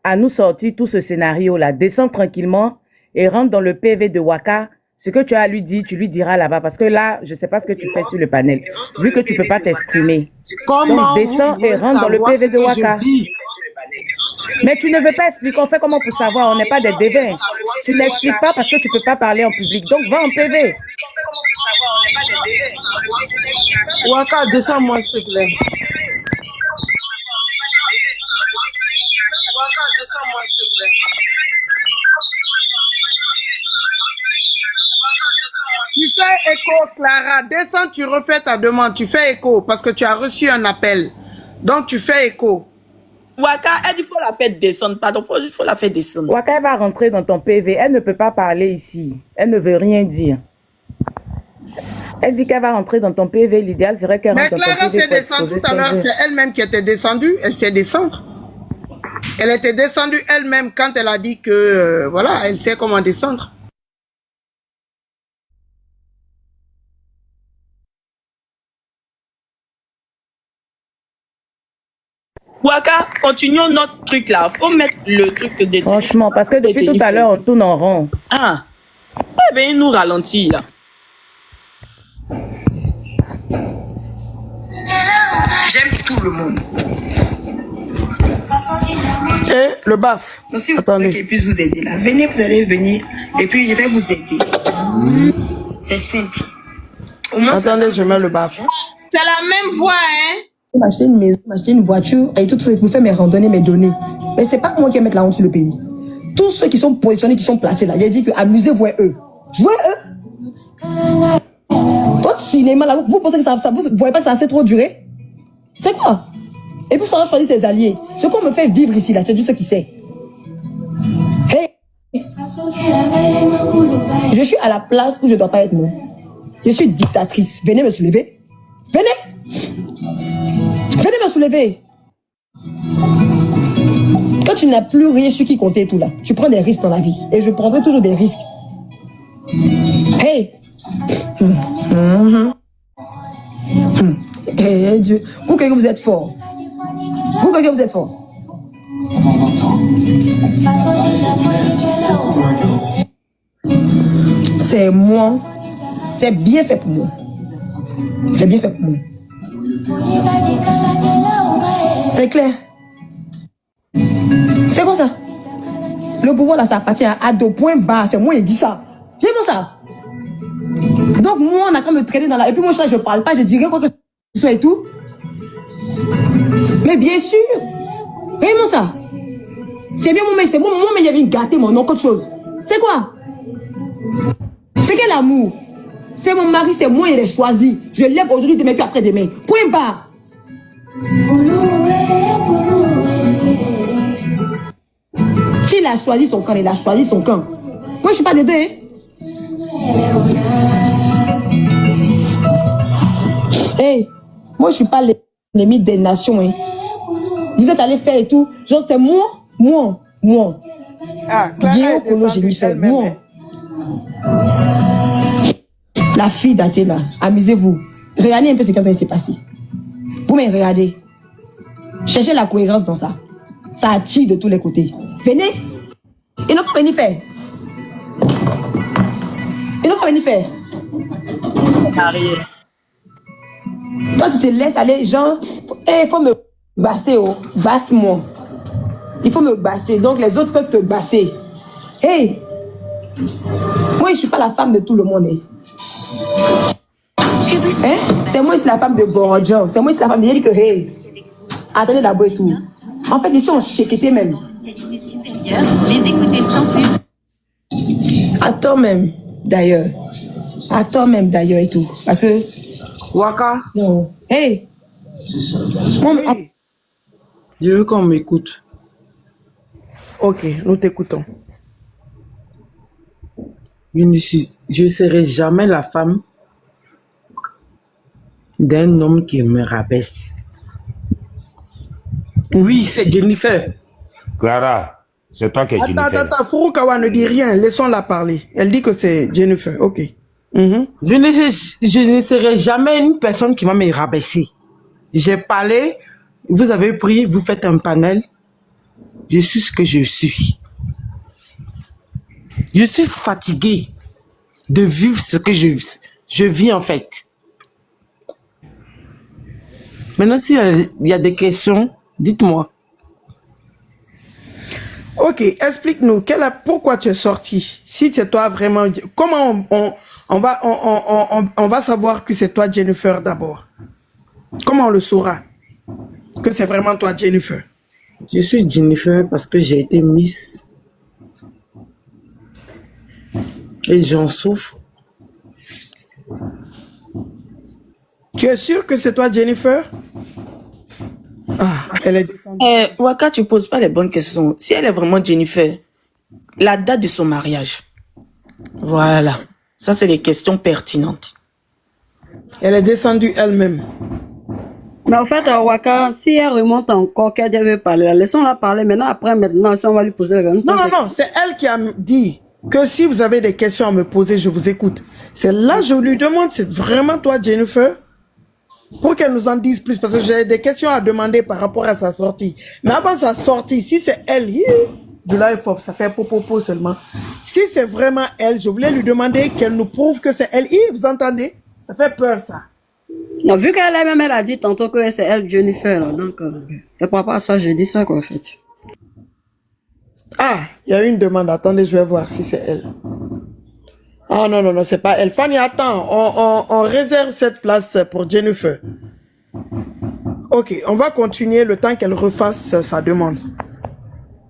à nous sortir tout ce scénario-là. Descends tranquillement et rentre dans le PV de Waka. Ce que tu as à lui dire, tu lui diras là-bas. Parce que là, je ne sais pas ce que tu fais sur le panel. Vu que tu ne peux pas t'exprimer. Comment Donc, descends et rentre dans le PV de Waka. Mais tu ne veux pas expliquer. On fait comment pour savoir? On n'est pas des devins. Tu n'expliques pas parce que tu ne peux pas parler en public. Donc, va en PV. Waka, descends-moi, s'il te plaît. Waka, descends-moi, s'il te plaît. Tu fais écho, Clara. Descends, tu refais ta demande. Tu fais écho parce que tu as reçu un appel. Donc, tu fais écho. Waka, elle dit qu'il faut la faire descendre. Pardon, il faut la faire descendre. Waka, elle va rentrer dans ton PV. Elle ne peut pas parler ici. Elle ne veut rien dire. Elle dit qu'elle va rentrer dans ton PV. L'idéal serait qu'elle rentre dans ton PV. Mais Clara s'est descendue tout à l'heure. C'est elle-même qui était descendue. Elle sait descendre. Elle était descendue elle-même quand elle a dit que, voilà, elle sait comment descendre. Waka, continuons notre truc là. Faut mettre le truc de... Franchement, parce que depuis tout à l'heure, on tourne en rond. Ah. Eh bien, il nous ralentit là. J'aime tout le monde. Et le baf. Si vous voulez qu'il puisse vous aider là, venez, vous allez venir et puis je vais vous aider. C'est simple. Au moins, attendez, je mets le baf. C'est la même voix, hein? M'acheter une maison, m'acheter une voiture et tout ça pour faire mes randonnées, mes données. Mais c'est pas moi qui vais mettre la honte sur le pays. Tous ceux qui sont positionnés, qui sont placés là, il a dit que amusez-vous eux. Jouez eux. Votre cinéma là, vous pensez que ça vous voyez pas que ça a assez trop duré? C'est quoi? Et puis ça va choisir ses alliés. Ce qu'on me fait vivre ici là, c'est juste ce qui sait. Hey. Je suis à la place où je dois pas être moi. Je suis dictatrice. Venez me soulever. Venez. Venez me soulever. Quand tu n'as plus rien sur qui compter tout là, tu prends des risques dans la vie. Et je prendrai toujours des risques. Hey. Hey, Dieu. Vous croyez que vous êtes fort? Vous croyez que vous êtes fort? C'est moi. C'est bien fait pour moi. C'est bien fait pour moi. C'est clair. C'est quoi ça? Le pouvoir là, ça appartient à deux points bas. C'est moi qui dis ça. C'est bon ça. Donc moi, on a qu'à me traîner dans la... Et puis moi, je parle pas, je dirais quoi que ce soit et tout. Mais bien sûr. Voyez-moi ça. C'est bien mon mec, c'est bon. Moi, mais il y avait gâté mon nom, autre chose. C'est quoi? C'est quel amour? C'est mon mari, c'est moi, il est choisi. Je l'aime aujourd'hui, demain, puis après demain. Point barre. S'il a choisi son camp, il a choisi son camp. Moi, je suis pas des deux, hein. Hey, moi, je suis pas l'ennemi des nations, hein. Vous êtes allés faire et tout. Genre, c'est moi. Ah, Clara est descendue elle-même. Moi. La fille d'Athéna, amusez-vous. Regardez un peu ce qui s'est passé. Vous me regardez. Cherchez la cohérence dans ça. Ça attire de tous les côtés. Venez. Ils n'ont pas venu faire. Toi, tu te laisses aller, genre, il faut me basser, oh, basse-moi. Il faut me basser, donc les autres peuvent te basser. Hey, moi, je suis pas la femme de tout le monde. Hein? C'est moi, je suis la femme de Borodjo. C'est moi, je suis la femme de... Il dit que, hey, attendez là-bas et tout. En fait, ils sont chéquetés même. Les écouter sans pub. Attends même, d'ailleurs et tout. Parce que... Waka. Non. Hey. Oui. Je veux qu'on m'écoute. Ok, nous t'écoutons. Je ne serai jamais la femme d'un homme qui me rabaisse. Oui, c'est Jennifer. Clara, c'est toi qui es Jennifer. Attends, Furukawa ne dit rien, laissons-la parler. Elle dit que c'est Jennifer, ok. Je ne serai jamais une personne qui va me rabaisser. J'ai parlé, vous avez pris, vous faites un panel. Je suis ce que je suis. Je suis fatigué de vivre ce que je vis en fait. Maintenant, s'il y a des questions, dites-moi. Ok, explique-nous, pourquoi tu es sorti? Si c'est toi vraiment, comment on va savoir que c'est toi Jennifer d'abord? Comment on le saura que c'est vraiment toi Jennifer? Je suis Jennifer parce que j'ai été Miss. Et j'en souffre. Tu es sûr que c'est toi Jennifer? Ah, elle est descendue. Waka, tu poses pas les bonnes questions. Si elle est vraiment Jennifer, la date de son mariage. Voilà. Ça, c'est les questions pertinentes. Elle est descendue elle-même. Mais en fait, Waka, si elle remonte encore, qu'elle devait parler, laissons-la parler maintenant, si on va lui poser la question. Non, c'est elle qui a dit que si vous avez des questions à me poser, je vous écoute. C'est là je lui demande, c'est vraiment toi Jennifer? Pour qu'elle nous en dise plus, parce que j'ai des questions à demander par rapport à sa sortie. Mais avant sa sortie, si c'est elle, du live off, ça fait popopo seulement. Si c'est vraiment elle, je voulais lui demander qu'elle nous prouve que c'est elle. Vous entendez? Ça fait peur, ça. Non, vu qu'elle-même, elle a dit tantôt que c'est elle, Jennifer, là, donc, c'est par rapport à ça, j'ai dit ça, quoi, en fait. Ah, il y a une demande. Attendez, je vais voir si c'est elle. Ah non, c'est pas elle. Fanny, attends, on réserve cette place pour Jennifer. Ok, on va continuer le temps qu'elle refasse sa demande.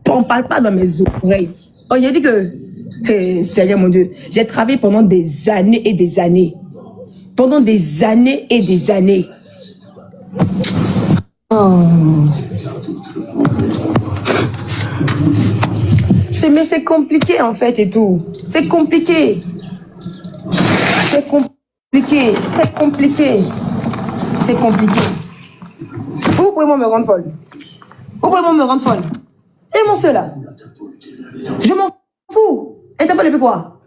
On parle pas dans mes oreilles. Oh, il a dit que, Seigneur mon Dieu, j'ai travaillé pendant des années et des années. Pendant des années et des années. Oh. Mais c'est compliqué en fait et tout. C'est compliqué. C'est compliqué. C'est compliqué. C'est compliqué. Vous pouvez me rendre folle. Vous pouvez me rendre folle. Et mon cela. Je m'en fous. Et t'as pas le plus quoi?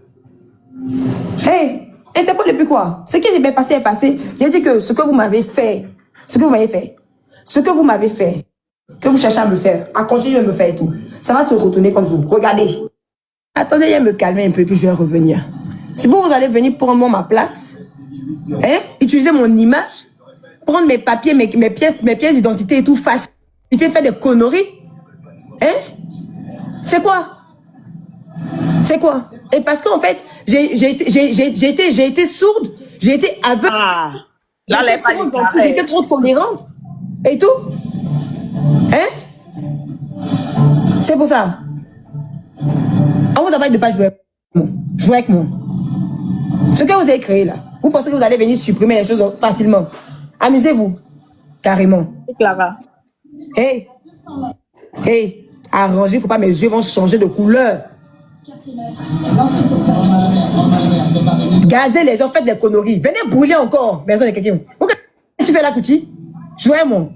Hey, et t'as pas le plus quoi? Ce qui est passé est passé. J'ai dit que ce que vous m'avez fait, que vous cherchez à me faire, à continuer à me faire et tout, ça va se retourner contre vous. Regardez. Attendez, il va me calmer un peu, puis je vais revenir. Si vous allez venir prendre ma place, utiliser mon image, prendre mes papiers, mes pièces d'identité et tout, faire des conneries, c'est quoi? C'est quoi? Et parce qu'en fait, j'ai été sourde, j'ai été aveugle, j'étais trop tolérante et tout. C'est pour ça. On vous a de pas jouer avec moi. Ce que vous avez créé là, vous pensez que vous allez venir supprimer les choses facilement. Amusez-vous. Carrément. Clara. Hey, arrangez, faut pas mes yeux vont changer de couleur. Gazez les gens, faites des conneries. Venez brûler encore. Maison de quelqu'un. Qu'est-ce que tu fais là, Kouti? Jouez moi.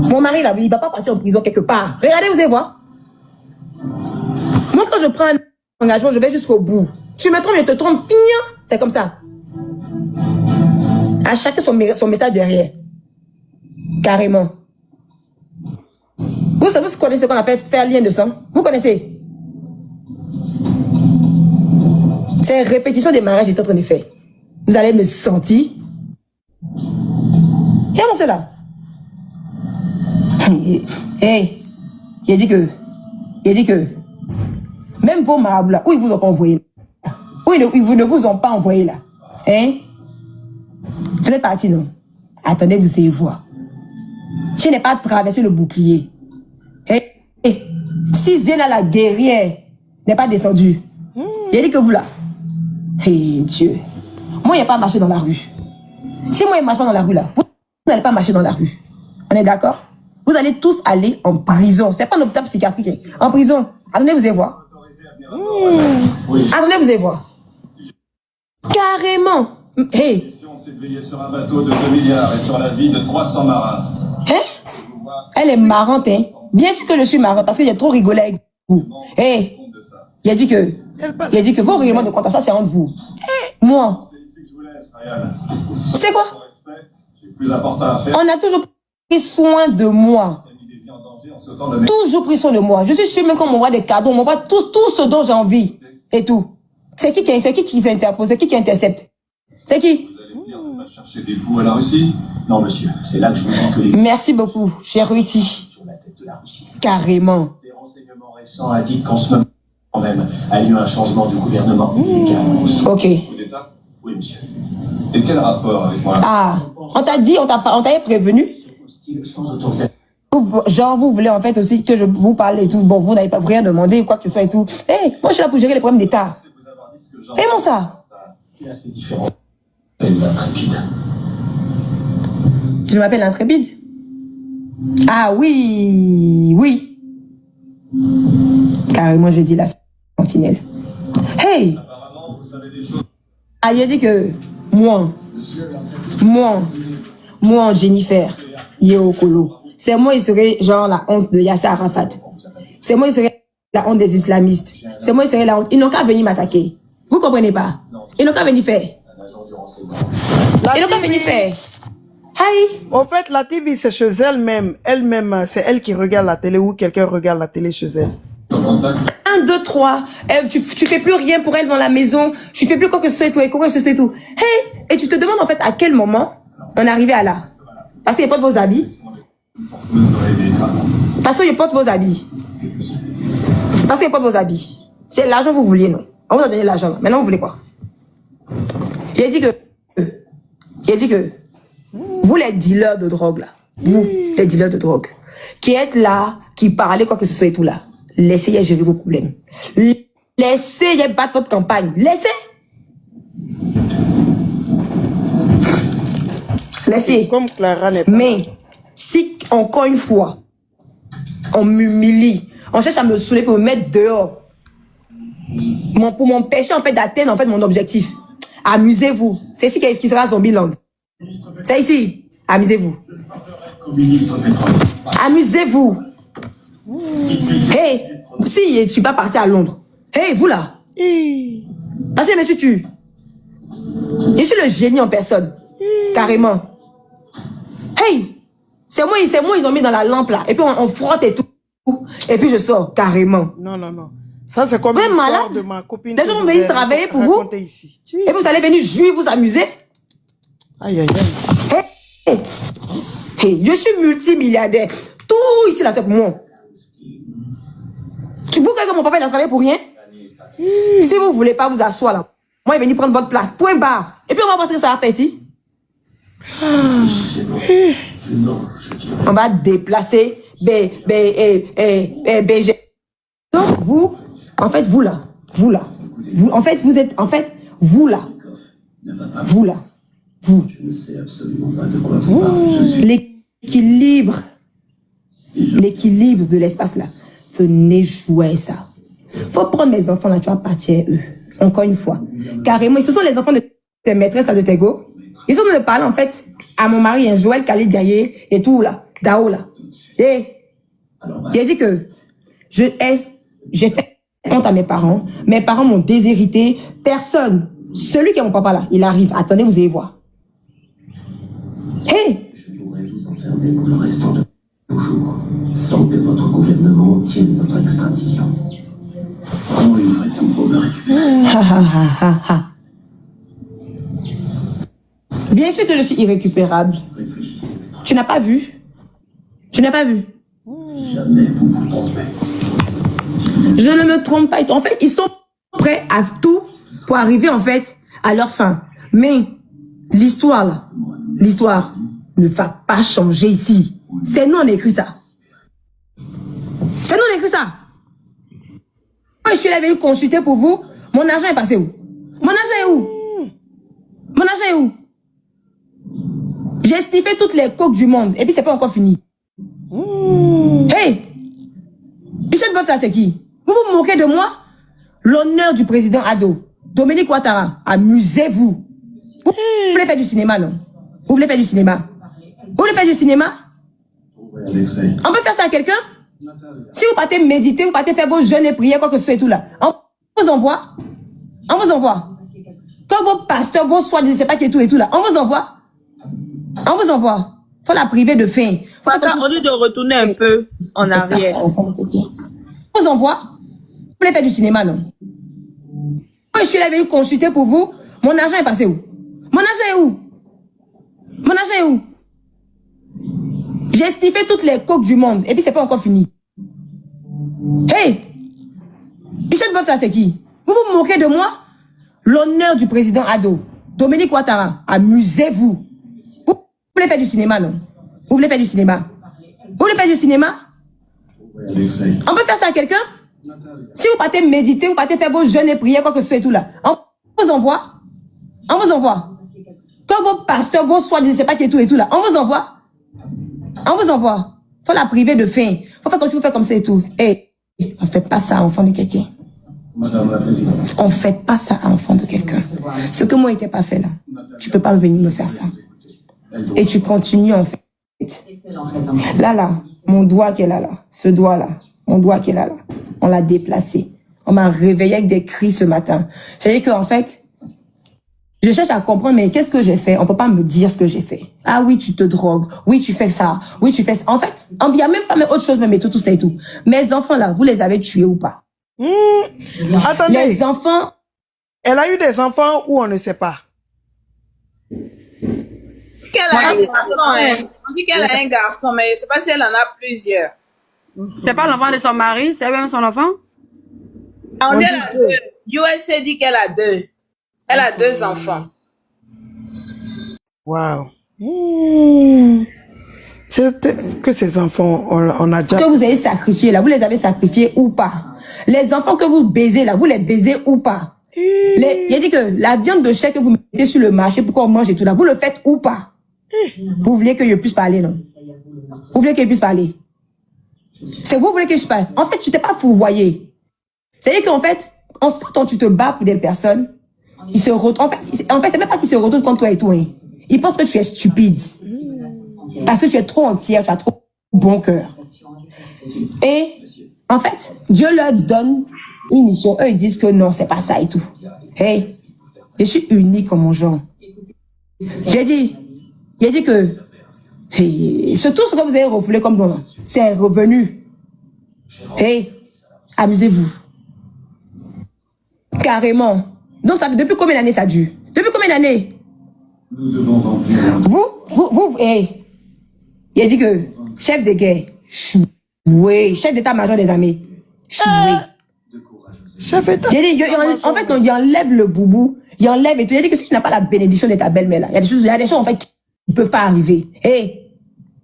Mon mari là, il va pas partir en prison quelque part. Regardez, vous allez voir. Moi, quand je prends un engagement, je vais jusqu'au bout. Tu me trompes, je te trompe, pire. C'est comme ça. À chacun son message derrière. Carrément. Vous savez ce qu'on appelle faire lien de sang? Vous connaissez? C'est répétition des mariages que j'étais en train de faire. Vous allez me sentir. Regardons cela. Hey, il a dit que, même vos marabouts là, où ils vous ont pas envoyé là? Où ils ne vous ont pas envoyé là? Vous êtes parti, non? Attendez, vous allez voir. Tu n'es pas traversé le bouclier. Si Zéna la guerrière n'est pas descendue, il a dit que vous là. Dieu. Moi, il n'y a pas marché dans la rue. Si moi, il ne marche pas dans la rue là, vous n'allez pas marcher dans la rue. On est d'accord? Vous allez tous aller en prison. C'est pas un hôpital psychiatrique. En prison. Attendez, vous allez voir. Attendez, vous allez voir. Carrément. Hey. C'est de veiller sur un bateau de 2 milliards et sur la vie de 300 marins. Elle est marrante, Bien sûr que je suis marrante parce que j'ai trop rigolé avec vous. Il a dit que vos règlements de compte, ça c'est entre vous. Moi. C'est quoi? On a toujours pris soin de moi. toujours pris soin de moi. Je suis sûre même qu'on m'envoie des cadeaux, on m'envoie tout ce dont j'ai envie et tout. C'est qui s'interpose, c'est qui intercepte? C'est qui? On va chercher des poux à la Russie? Non, monsieur, c'est là que je vous dis que les... Merci beaucoup, j'ai réussi. Sur la tête de la Russie. Carrément. Des renseignements récents indiquent qu'en ce moment même a lieu un changement du gouvernement. Ok. Coup d'État? Oui, monsieur. Et quel rapport avec moi? Ah, on t'a dit, on t'a prévenu? Sans autorisation. Genre, vous voulez en fait aussi que je vous parle et tout. Bon, vous n'avez pas rien demandé ou quoi que ce soit et tout. Hé, moi je suis là pour gérer les problèmes d'État. Fais-moi ça. C'est assez différent. L'intrépide. Je m'appelle l'intrépide. Ah oui, oui. Carrément, je dis la sentinelle. Hey! Ah, il a dit que moi, Jennifer, Yéokolo, c'est moi, il serait genre la honte de Yasser Arafat. C'est moi, il serait la honte des islamistes. C'est moi, il serait la honte. Ils n'ont qu'à venir m'attaquer. Vous comprenez pas? Ils n'ont qu'à venir faire. Ils n'ont qu'à venir faire. Hi. Au fait, la TV, c'est chez elle-même. Elle-même, c'est elle qui regarde la télé ou quelqu'un regarde la télé chez elle. 1, 2, 3. Tu fais plus rien pour elle dans la maison. Tu fais plus quoi que ce soit et tout. Et quoi que ce soit et tout. Hey. Et tu te demandes en fait à quel moment on est arrivé à là. Parce qu'il porte vos habits. Parce qu'il porte vos habits. Parce qu'il porte vos habits. C'est l'argent que vous vouliez, non? On vous a donné l'argent. Maintenant, vous voulez quoi? J'ai dit que vous, les dealers de drogue, là. Vous, les dealers de drogue. Qui êtes là, qui parlez quoi que ce soit et tout là. Laissez-y gérer vos problèmes. Laissez-y battre votre campagne. Laissez. Comme Clara n'est pas. Mais, si, encore une fois, on m'humilie, on cherche à me saouler pour me mettre dehors, pour m'empêcher en fait d'atteindre en fait mon objectif. Amusez-vous. C'est ici qui sera Zombieland. C'est ici. Amusez-vous. Amusez-vous. Hey, si je ne suis pas parti à Londres. Hey, vous là. Parce que je me suis tué. Je suis le génie en personne. Carrément. Hey, c'est moi, ils ont mis dans la lampe là. Et puis on frotte et tout. Et puis je sors carrément. Non, non, non. Ça, c'est comme l'histoire de ma copine. Les gens vont venir travailler pour vous. Ici. Et vous allez venir jouer, vous amuser. Aïe, aïe, aïe. Hey, hey, je suis multimilliardaire. Tout ici là, c'est pour moi. Tu vous croyez que mon papa il a travaillé pour rien? Si vous voulez pas vous asseoir là, moi il est venu prendre votre place. Point barre. Et puis on va voir ce que ça va faire ici. On va déplacer Donc vous, en fait vous là, vous, en fait vous êtes, vous là, vous. L'équilibre de l'espace là, venez jouer ça. Faut prendre mes enfants là, tu vas partir eux. Encore une fois. Carrément, ce sont les enfants de tes maîtresses là, de tes go. Ils sont en train de parler en fait à mon mari, un Joël Khalid Gaye et tout là, Dao là. Et il a dit que j'ai fait honte à mes parents. Mes parents m'ont déshérité. Personne, celui qui est mon papa là, il arrive. Attendez, vous allez voir. Hey! Je pourrais vous enfermer pour le restant de vos jours, sans que votre gouvernement obtienne votre extradition. Oh, il ferait tout pour me récupérer. Bien sûr que je suis irrécupérable. Tu n'as pas vu? Tu n'as pas vu? Si jamais vous vous trompez. Je ne me trompe pas. En fait, ils sont prêts à tout pour arriver en fait à leur fin. Mais l'histoire là, l'histoire ne va pas changer ici. C'est nous on a écrit ça. C'est nous on a écrit ça. Moi je suis là venu consulter pour vous. Mon argent est passé où? Mon argent est où? Mon argent est où? J'ai sniffé toutes les coques du monde et puis c'est pas encore fini. Hey! Et cette boîte là c'est qui? Vous vous moquez de moi? L'honneur du président Ado, Dominique Ouattara, amusez-vous. Vous voulez faire du cinéma, non? Vous voulez faire du cinéma? Vous voulez faire du cinéma? On peut faire ça à quelqu'un? Si vous partez méditer, vous partez faire vos jeûnes et prières, quoi que ce soit et tout là, on vous envoie. On vous envoie. Quand vos pasteurs, vos soins, je sais pas qui et tout là, on vous envoie. On vous envoie. Faut la priver de faim. Faut Waka, au lieu de retourner un peu en arrière. Vous envoie. Vous voulez faire du cinéma, non? Quand je suis là venu consulter pour vous, mon argent est passé où? Mon argent est où? Mon argent est où? J'ai sniffé toutes les coques du monde et puis c'est pas encore fini. Hey! Cette botte là c'est qui? Vous vous moquez de moi? L'honneur du président Ado, Dominique Ouattara, amusez-vous. Vous voulez faire du cinéma, non? Vous voulez faire du cinéma? Vous voulez faire du cinéma? On peut faire ça à quelqu'un? Si vous partez méditer, vous partez faire vos jeûnes et prières, quoi que ce soit et tout là, on vous envoie. On vous envoie. Quand vos pasteurs, vos soins, je sais pas qui et tout là, on vous envoie. On vous envoie. Faut la priver de faim. Faut faire comme si vous faites comme ça et tout. Et on fait pas ça à enfant de quelqu'un. Madame la Présidente. On fait pas ça à enfant de quelqu'un. Ce que moi n'était pas fait là. Tu peux pas venir me faire ça. Et tu continues en fait. Là, mon doigt qui est là, ce doigt là, mon doigt qui est là, on l'a déplacé. On m'a réveillé avec des cris ce matin. C'est-à-dire qu'en fait, je cherche à comprendre, mais qu'est-ce que j'ai fait? On peut pas me dire ce que j'ai fait. Ah oui, tu te drogues. Oui, tu fais ça. Oui, tu fais ça. En fait, il n'y a même pas autre chose, mais tout ça et tout. Mes enfants là, vous les avez tués ou pas? Attendez. Les enfants. Elle a eu des enfants ou on ne sait pas? Qu'elle a un garçon, hein. On dit qu'elle a un garçon, mais je sais pas si elle en a plusieurs. C'est pas l'enfant de son mari, c'est même son enfant? On dit qu'elle a deux. USA dit qu'elle a deux. Elle a deux enfants. Wow. Que ces enfants, on a déjà... Que vous avez sacrifié là, vous les avez sacrifiés ou pas? Les enfants que vous baisez là, vous les baisez ou pas? Il a dit que la viande de chèvre que vous mettez sur le marché pour qu'on mange et tout là, vous le faites ou pas? Vous voulez que je puisse parler, non? Vous voulez que je puisse parler? C'est vous voulez que je parle? En fait, tu t'es pas fourvoyé. C'est-à-dire qu'en fait, quand tu te bats pour des personnes, ils se retournent. En fait, c'est même pas qu'ils se retournent contre toi et tout. Hein. Ils pensent que tu es stupide. Parce que tu es trop entière, tu as trop bon cœur. Et, en fait, Dieu leur donne une mission. Eux, ils disent que non, c'est pas ça et tout. Hey, je suis unique comme mon genre. Il a dit que, hey, surtout ce que vous avez refoulé comme don, c'est revenu. Hey, amusez-vous. Carrément. Donc, ça fait depuis combien d'années ça dure? Depuis combien d'années? Nous devons remplir. Hey. Il a dit que, chef de guerre, choué, chef d'état-major des armées, choué. Chef d'état. En fait, il enlève le boubou, il enlève et tout. Il a dit que si tu n'as pas la bénédiction de ta belle-mère, là, il y a des choses, en fait, qui ne peuvent pas arriver. Hey,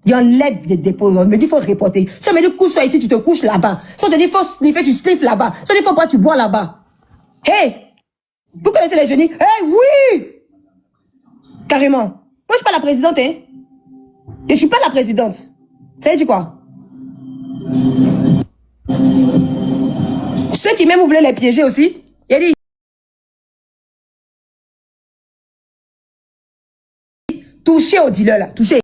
il enlève les dépôts. On me dit, il faut reporter. Si on me dit, couche-toi ici, tu te couches là-bas. Si on te dit, il faut sniffer, tu sniffes là-bas. Si on dit, il faut boire, tu bois là-bas. Hey, vous connaissez les génies? Hey, oui! Carrément. Moi, je suis pas la présidente, hein. Je suis pas la présidente. Ça veut dire quoi? Ceux qui même voulaient les piéger aussi, il a dit, touchez au dealer là, touchez.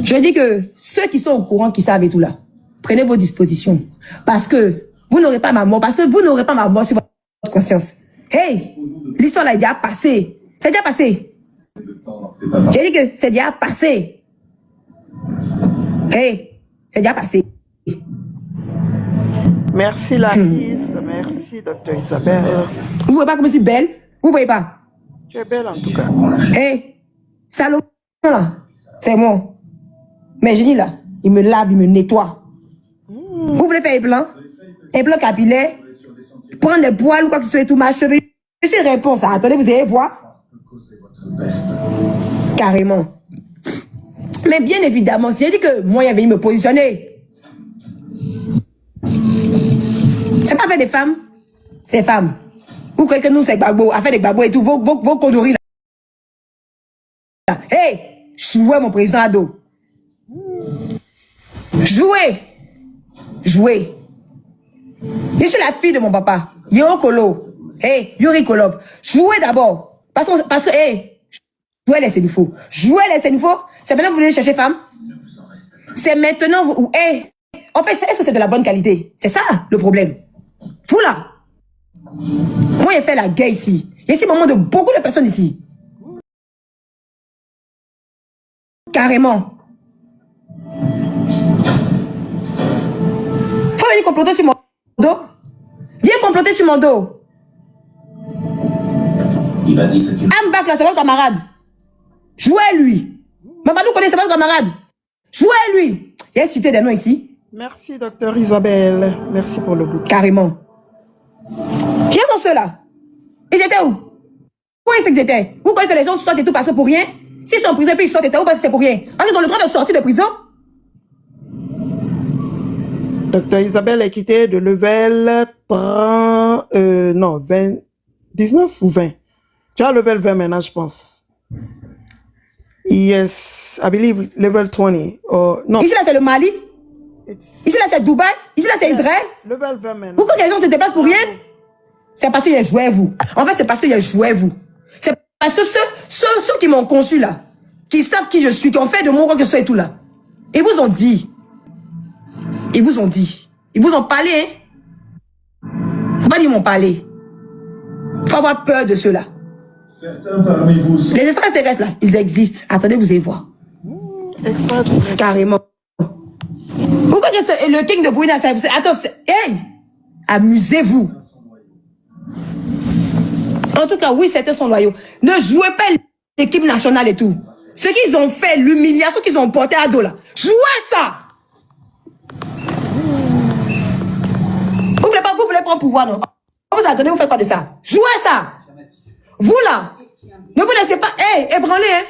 Je dis que ceux qui sont au courant, qui savent et tout là, prenez vos dispositions. Parce que vous n'aurez pas ma mort. Parce que vous n'aurez pas ma mort sur votre conscience. Hey, l'histoire là est déjà passée. C'est déjà passé. J'ai dit que c'est déjà passé. Hey, c'est déjà passé. Merci Larisse, merci Dr Isabelle. Vous voyez pas comme je suis belle? Vous voyez pas? Tu es belle en tout cas. Hey, Salomon là, c'est moi. Mais je dis là, il me lave, il me nettoie. Vous voulez faire un plan capillaire, prendre des poils ou quoi que ce soit et tout, ma cheveux. Je suis réponse. Attendez, vous allez voir. Carrément. Mais bien évidemment, si j'ai dit que moi, il avait me positionner. C'est pas fait des femmes, c'est femmes. Vous croyez que nous, c'est Gbagbo, affaire des Gbagbo et tout, vos conneries là. Hey, jouez mon président Ado. Jouez. Je suis la fille de mon papa, Yoro Kolo. Hey, Yuri Kolov. Jouez d'abord. Parce que, hey, jouez les sénifaux. C'est maintenant que vous voulez chercher femme? C'est maintenant, en fait, est-ce que c'est de la bonne qualité? C'est ça, le problème. Vous, là. Moi, j'ai fait la guerre ici. Il y a ici moment de beaucoup de personnes ici. Carrément. Faut venir comploter sur mon dos. Viens comploter sur mon dos. Il a dit ce qu'il... Ambak, là, c'est votre camarade. Jouez lui. Mamadou connaît, c'est votre camarade. Jouez lui. Il y a cité des noms ici. Merci, docteur Isabelle. Merci pour le bouquet. Carrément. Viens mon ceux-là. Ils étaient où? Où est-ce qu'ils étaient? Vous croyez que les gens sortent et tout parce que pour rien? S'ils sont en prison puis ils sortent et tout parce que c'est pour rien. Ils ont le droit de sortir de prison? Docteur Isabelle est quittée de level 30, non, 20, 19 ou 20. Tu as level 20 maintenant, je pense. Yes, I believe level 20. Non. Ici là c'est le Mali. Ici là c'est Dubaï. Ici là c'est Israël. Level 20 maintenant. Pourquoi les gens se déplacent pour rien? C'est parce qu'il y a joué vous. En fait, c'est parce qu'il y a joué vous. C'est parce que ceux qui m'ont conçu là, qui savent qui je suis, qui ont fait de moi quoi que ce soit et tout là, ils vous ont dit. Ils vous ont dit. Ils vous ont parlé, hein? Faut pas dire ils m'ont parlé. Faut avoir peur de ceux-là. Certains parmi vous... Les extraterrestres là, ils existent. Attendez, vous allez voir. Extraterrestres. Carrément. Pourquoi le king de Brunei, ça... Attends, hey! Amusez-vous. En tout cas, oui, certains sont loyaux. Ne jouez pas l'équipe nationale et tout. Ce qu'ils ont fait, l'humiliation qu'ils ont porté à dos là. Jouez ça! Vous voulez prendre pouvoir, non? Vous attendez, vous faites quoi de ça? Jouez ça! Vous là, ne vous laissez pas, ébranler, hein?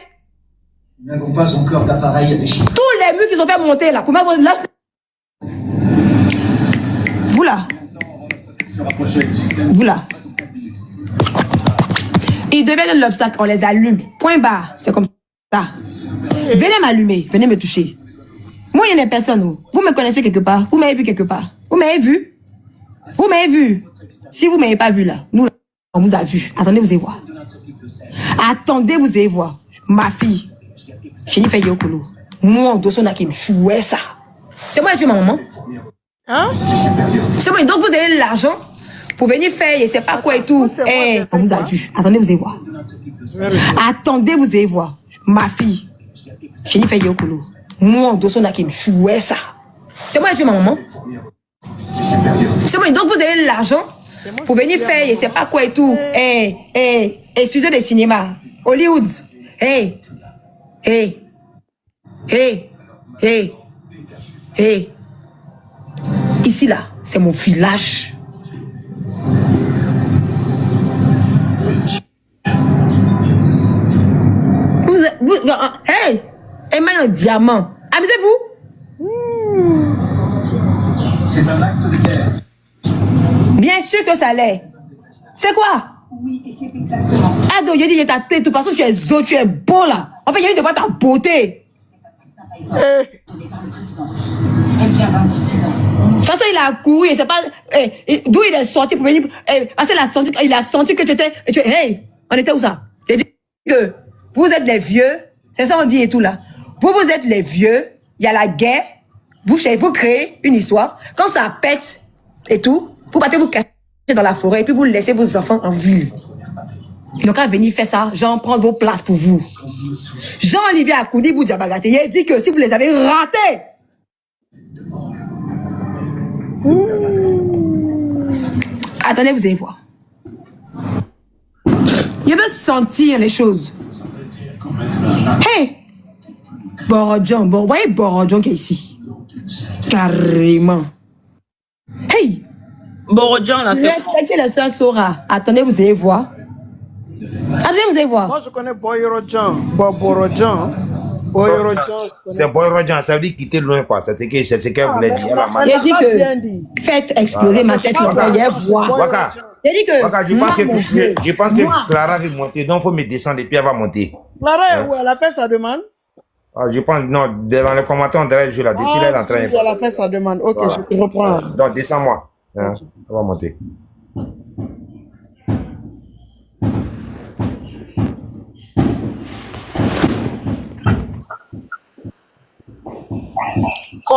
Nous n'avons pas encore d'appareil à déchirer. Tous les murs qu'ils ont fait monter là, pour mettre votre lâche. Vous là. Vous là. Ils deviennent l'obstacle, on les allume. Point barre, c'est comme ça. Venez m'allumer, venez me toucher. Moi, il y a des personnes, vous me connaissez quelque part, vous m'avez vu quelque part. Vous m'avez vu? Vous m'avez vu? Si vous ne m'avez pas vu là, nous, on vous a vu. Attendez, vous allez voir. Attendez, vous allez voir. Ma fille, Jennifer Yokolo, moi, Dosso Nakim, jouais ça. C'est moi qui ai ma maman. Hein? C'est moi, donc vous avez l'argent pour venir faire, je ne sais pas quoi et tout. On vous a vu. Attendez, vous allez voir. Attendez, vous allez voir. Ma fille, Jennifer Yokolo, moi, Dosso Nakim, jouais ça. C'est moi qui ai ma maman. C'est moi, donc vous avez l'argent pour venir faire, je ne sais pas quoi et tout. Studio de cinéma, Hollywood. Ici là, c'est mon village. Emma un diamant. Amusez-vous. C'est un acte de guerre. Bien sûr que ça l'est. C'est quoi? Oui, et c'est exactement ça. Ado, j'ai dit, j'ai ta tête, tout parce que tu es zo, tu es beau là. En fait, il y a eu de voir ta beauté. Donnée par le président russe. Elle vient d'un dissident. De toute façon, il a couru, et c'est pas, d'où il est sorti pour venir, parce qu'il a senti que tu étais, on était où ça? J'ai dit que vous êtes les vieux, c'est ça on dit et tout là. Vous êtes les vieux, il y a la guerre, vous créez une histoire, quand ça pète et tout, vous partez vous cacher dans la forêt et puis vous laissez vos enfants en ville. Ils n'ont qu'à venir faire ça, genre prendre vos places pour vous. Jean-Olivier Akoudi Boudjabagate, il a dit que si vous les avez ratés, attendez, vous allez voir. Je veux sentir les choses. Hey! Borodjon, vous voyez Borodjon qui est ici. Carrément. Hey! Borodjon, là, c'est... Respectez le soeur Sora. Attendez, vous allez voir. Attendez, vous allez voir. Moi, je connais Borodjon. Borodjon. C'est Borodjon, ça veut dire quitter loin, quoi. C'est ce qu'elle voulait dire. J'ai dit que faites exploser ma tête, Waka, j'ai dit que... Waka, je pense que Clara va monter, donc il faut me descendre et puis elle va monter. Clara, où elle a fait sa demande? Je pense, non, dans les commentaires, on dirait le jeu là, depuis elle est en train. Elle a fait sa demande, ok, voilà. Je te reprends. Donc, descends-moi. Hein, elle va monter.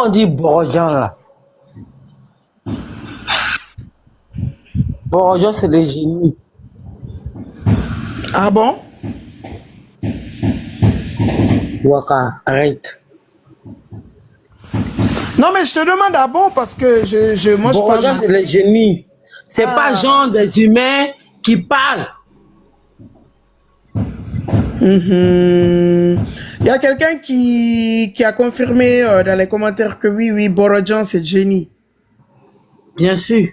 on dit Borodjan là? Borodjan, c'est les génies. Ah bon? Waka, arrête. Non, mais je te demande ah bon parce que moi je Borodjan, parle. c'est les génies. C'est pas genre des humains qui parlent. Il y a quelqu'un qui a confirmé dans les commentaires que oui, Borodjan, c'est Jenny. Bien sûr.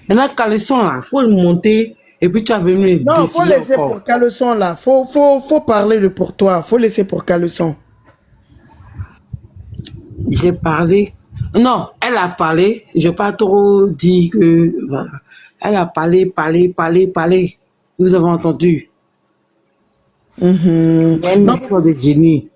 Maintenant, Caleçon là, faut le monter et puis tu as venu le Non, faut défiler laisser encore. pour Caleçon là. Faut parler de pour toi. Faut laisser pour Caleçon. J'ai parlé. Non, elle a parlé. Je n'ai pas trop dit que. Voilà. Elle a parlé. Vous avez entendu. Il y a une histoire de génie.